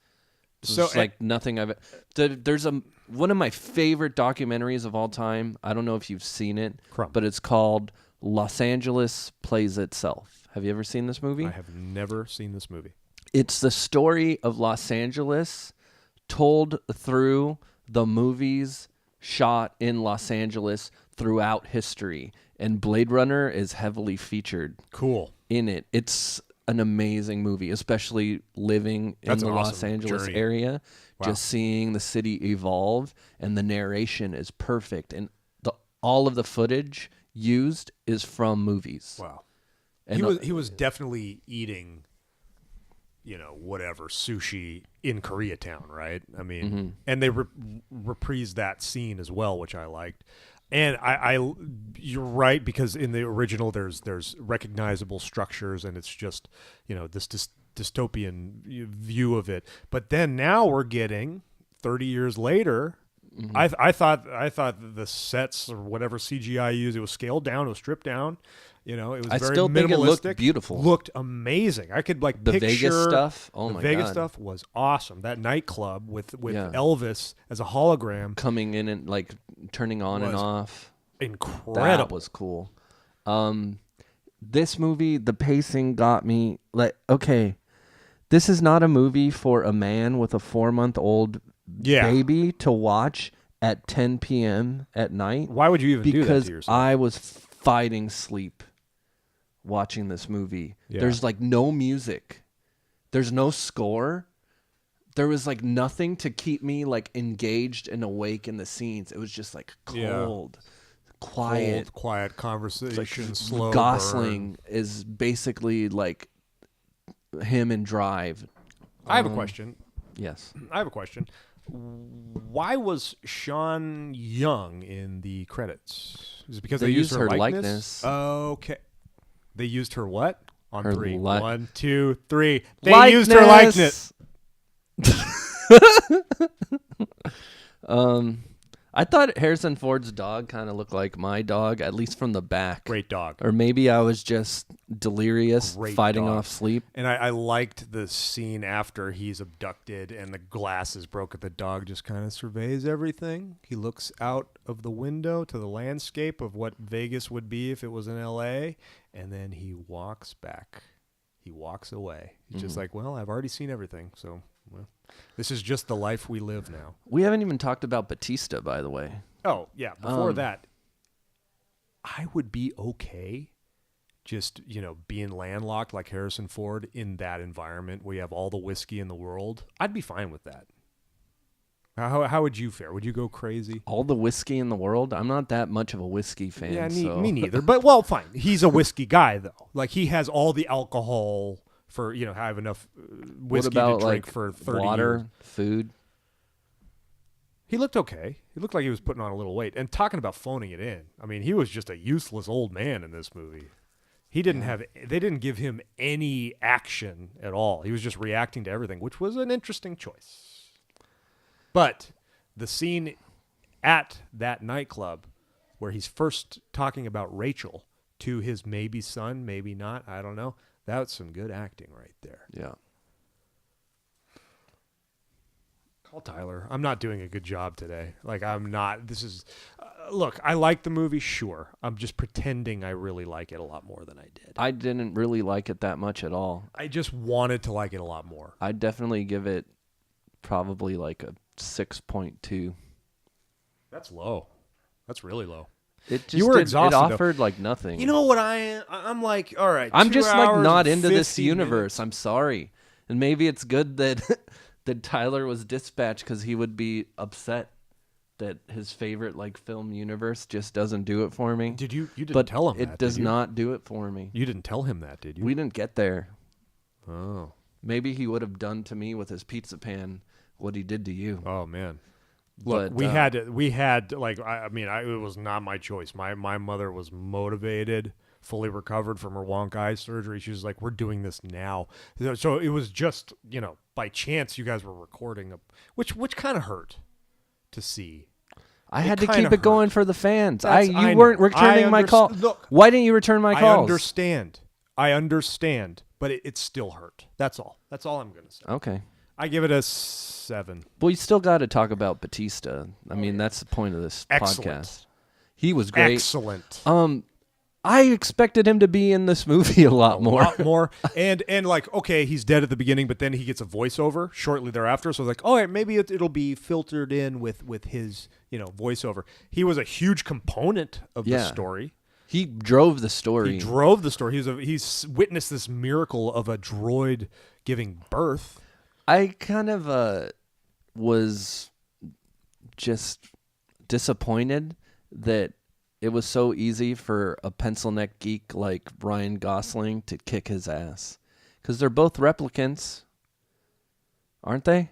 just like nothing I've. There's one of my favorite documentaries of all time. I don't know if you've seen it, but it's called Los Angeles Plays Itself. Have you ever seen this movie? I have never seen this movie. It's the story of Los Angeles told through the movies shot in Los Angeles throughout history. And Blade Runner is heavily featured in it. It's an amazing movie, especially living in the Los Angeles area, just seeing the city evolve, and the narration is perfect. And all of the footage used is from movies. Wow. And he was definitely eating, whatever, sushi in Koreatown, right? I mean, and they reprised that scene as well, which I liked. And you're right, because in the original there's recognizable structures, and it's just this dystopian view of it. But then now we're getting 30 years later. I thought the sets or whatever CGI used, it was scaled down, it was stripped down. It was very still minimalistic. think it looked beautiful. Looked amazing. I could the picture Vegas stuff. Oh my god, the Vegas stuff was awesome. That nightclub with Elvis as a hologram coming in and like turning on and off. Incredible. That was cool. This movie, the pacing got me like, okay, this is not a movie for a man with a 4-month-old baby to watch at 10 p.m. at night. Why would you even do that to yourself? Because I was fighting sleep watching this movie. There's like no music. There's no score. There was like nothing to keep me like engaged and awake in the scenes. It was just like cold, quiet conversation, like slow Gosling burn. is basically like him in Drive. I have a question. Yes. I have a question. Why was Sean Young in the credits? Is it because they used her likeness? Okay. They used her what? On Her 3. li- 1, 2, 3. They used her likeness. I thought Harrison Ford's dog kind of looked like my dog, at least from the back. Great dog. Or maybe I was just delirious, fighting dog. off sleep. And I liked the scene after he's abducted and the glass is broken. The dog just kind of surveys everything. He looks out of the window to the landscape of what Vegas would be if it was in L.A., and then he walks back. He walks away. He's just like, well, I've already seen everything, so... Well, this is just the life we live now. We haven't even talked about Batista, by the way. Oh, yeah. Before that, I would be okay just, being landlocked like Harrison Ford in that environment where you have all the whiskey in the world. I'd be fine with that. How would you fare? Would you go crazy? All the whiskey in the world? I'm not that much of a whiskey fan. Yeah, so. me neither. But, well, fine. He's a whiskey guy, though. Like, he has all the alcohol... For have enough whiskey what about, to drink like, for 30 water, years. food? He looked okay. He looked like he was putting on a little weight. And talking about phoning it in, I mean, he was just a useless old man in this movie. He didn't have. They didn't give him any action at all. He was just reacting to everything, which was an interesting choice. But the scene at that nightclub where he's first talking about Rachel to his maybe son, maybe not, I don't know. That's some good acting right there. Yeah. Call Tyler. I'm not doing a good job today. Like, I'm not. This is... look, I like the movie, sure. I'm just pretending I really like it a lot more than I did. I didn't really like it that much at all. I just wanted to like it a lot more. I'd definitely give it probably like a 6.2. That's low. That's really low. It just You were exhausted, It though. offered like nothing. You know what I'm like, all right. I'm 2 just like hours not and into this 50 universe. minutes. I'm sorry, and maybe it's good that that Tyler was dispatched because he would be upset that his favorite like film universe just doesn't do it for me. Did you didn't But tell him it that? does did you? not do it for me. You didn't tell him that, did you? We didn't get there. Oh. Maybe he would have done to me with his pizza pan what he did to you. Oh man. Look, But, we had like I mean it was not my choice. My mother was motivated, fully recovered from her wonk eye surgery. She was like, "We're doing this now." So it was just, by chance you guys were recording which kind of hurt to see. I It had to kinda keep it going hurt. for the fans. I You know. weren't returning I my call. Look, Why didn't you return my calls? I understand, but it still hurt. That's all. That's all I'm gonna say. Okay. I give it a 7. Well, you still got to talk about Batista. I mean, that's the point of this Excellent. podcast. He was great. Excellent. I expected him to be in this movie a lot more. A lot more. And like, okay, he's dead at the beginning, but then he gets a voiceover shortly thereafter. So like, all right, maybe it'll be filtered in with his, voiceover. He was a huge component of the story. He drove the story. He drove the story. He's witnessed this miracle of a droid giving birth. I kind of was just disappointed that it was so easy for a pencil neck geek like Ryan Gosling to kick his ass. Because they're both replicants, aren't they?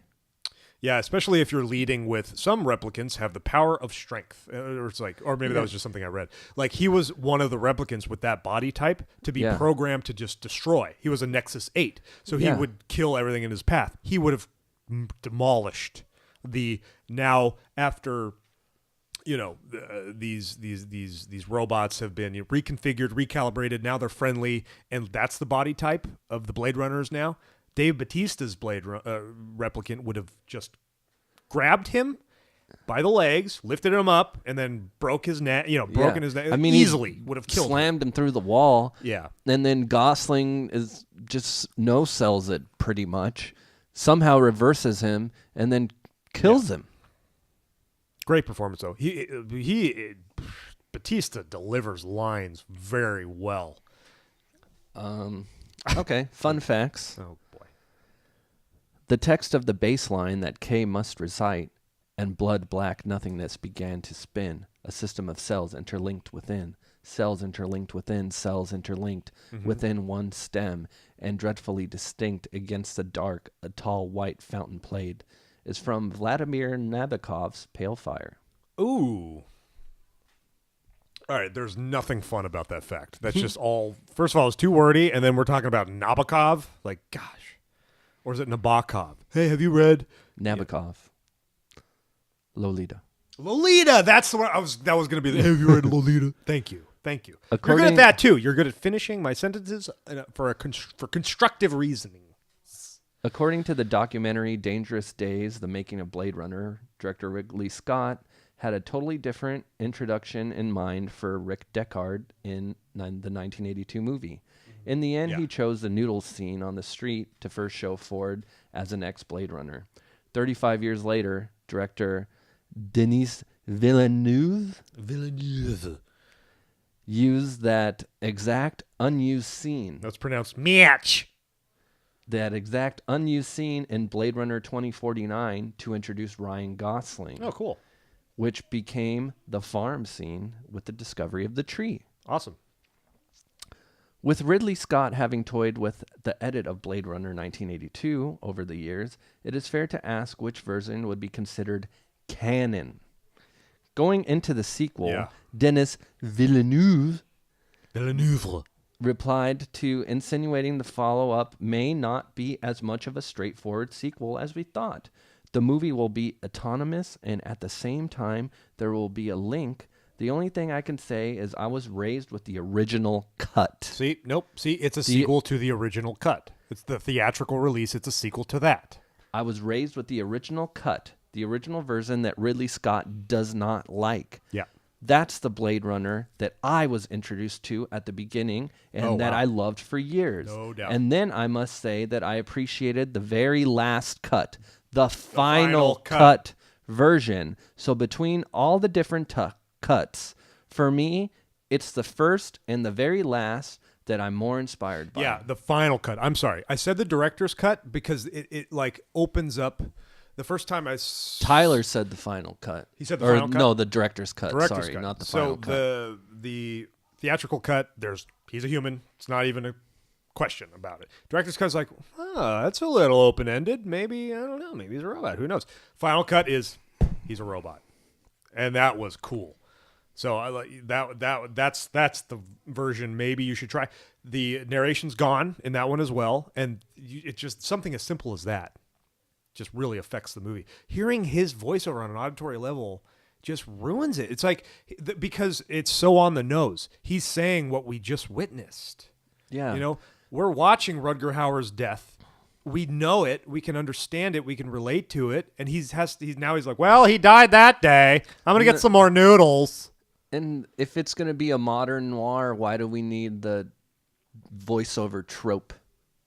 Yeah, especially if you're leading with some replicants have the power of strength. Or maybe that was just something I read. Like he was one of the replicants with that body type to be programmed to just destroy. He was a Nexus 8. So he would kill everything in his path. He would have demolished the now after these robots have been reconfigured, recalibrated. Now they're friendly, and that's the body type of the Blade Runners now. Dave Batista's replicant would have just grabbed him by the legs, lifted him up, and then broke his neck. Broken his neck. I mean, easily would have killed slammed him through the wall. Yeah, and then Gosling is just no sells it pretty much. Somehow reverses him and then kills him. Great performance though. Batista delivers lines very well. Okay, fun facts. Oh boy. The text of the bass line that K must recite, and blood black nothingness began to spin, a system of cells interlinked within, cells interlinked within, cells interlinked within one stem, and dreadfully distinct against the dark, a tall white fountain played, is from Vladimir Nabokov's Pale Fire. Ooh. All right, there's nothing fun about that fact. That's just all. First of all, it's too wordy, and then we're talking about Nabokov. Like, gosh, or is it Nabokov? Hey, have you read Nabokov. Lolita. Lolita? That's the one That was going to be the. Have you read Lolita? Thank you. You're good According- at that too. You're good at finishing my sentences for constructive reasoning. According to the documentary Dangerous Days, The Making of Blade Runner, director Ridley Scott had a totally different introduction in mind for Rick Deckard in the 1982 movie. In the end, he chose the noodles scene on the street to first show Ford as an ex-Blade Runner. 35 years later, director Denis Villeneuve used that exact unused scene. That's pronounced match. That exact unused scene in Blade Runner 2049 to introduce Ryan Gosling. Oh, cool. Which became the farm scene with the discovery of the tree. Awesome. With Ridley Scott having toyed with the edit of Blade Runner 1982 over the years, it is fair to ask which version would be considered canon. Going into the sequel, Denis Villeneuve replied to insinuating the follow-up may not be as much of a straightforward sequel as we thought. The movie will be autonomous, and at the same time, there will be a link. The only thing I can say is I was raised with the original cut. See, it's a sequel to the original cut. It's the theatrical release. It's a sequel to that. I was raised with the original cut, the original version that Ridley Scott does not like. Yeah. That's the Blade Runner that I was introduced to at the beginning and I loved for years. No doubt. And then I must say that I appreciated the very last cut, the final cut version. So between all the different cuts. For me, it's the first and the very last that I'm more inspired by. Yeah, the final cut. I'm sorry. I said the director's cut because it like opens up. The first time Tyler said the final cut. He said the or final cut? No, the director's cut. Director's Sorry, cut. not the final cut. So the theatrical cut, he's a human. It's not even a question about it. Director's cut is like, that's a little open ended. Maybe I don't know. Maybe he's a robot. Who knows? Final cut is he's a robot, and that was cool. So I like that. That's the version. Maybe you should try. The narration's gone in that one as well, and it's just something as simple as that just really affects the movie. Hearing his voiceover on an auditory level just ruins it. It's like because it's so on the nose. He's saying what we just witnessed. Yeah, you know, we're watching Rutger Hauer's death. We know it. We can understand it. We can relate to it. And he's like, well, he died that day. I'm gonna get some more noodles. And if it's gonna be a modern noir, why do we need the voiceover trope?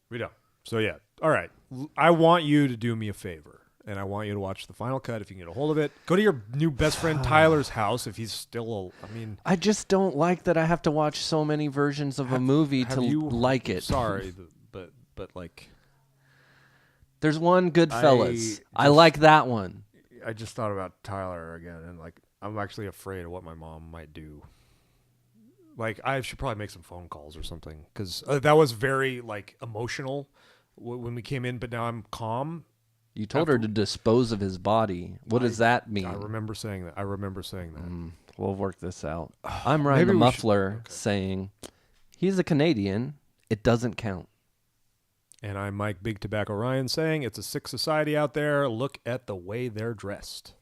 We don't. So yeah. All right. I want you to do me a favor, and I want you to watch the final cut if you can get a hold of it. Go to your new best friend Tyler's house if he's still. I just don't like that I have to watch so many versions of a movie to like it. Sorry, but like, there's one Goodfellas. I like that one. I just thought about Tyler again, and like, I'm actually afraid of what my mom might do. Like, I should probably make some phone calls or something because that was very like emotional when we came in, but now I'm calm. You told her to dispose of his body. What does that mean? I remember saying that. We'll work this out. I'm Ryan the Muffler saying, he's a Canadian. It doesn't count. And I'm Mike Big Tobacco Ryan saying, it's a sick society out there. Look at the way they're dressed.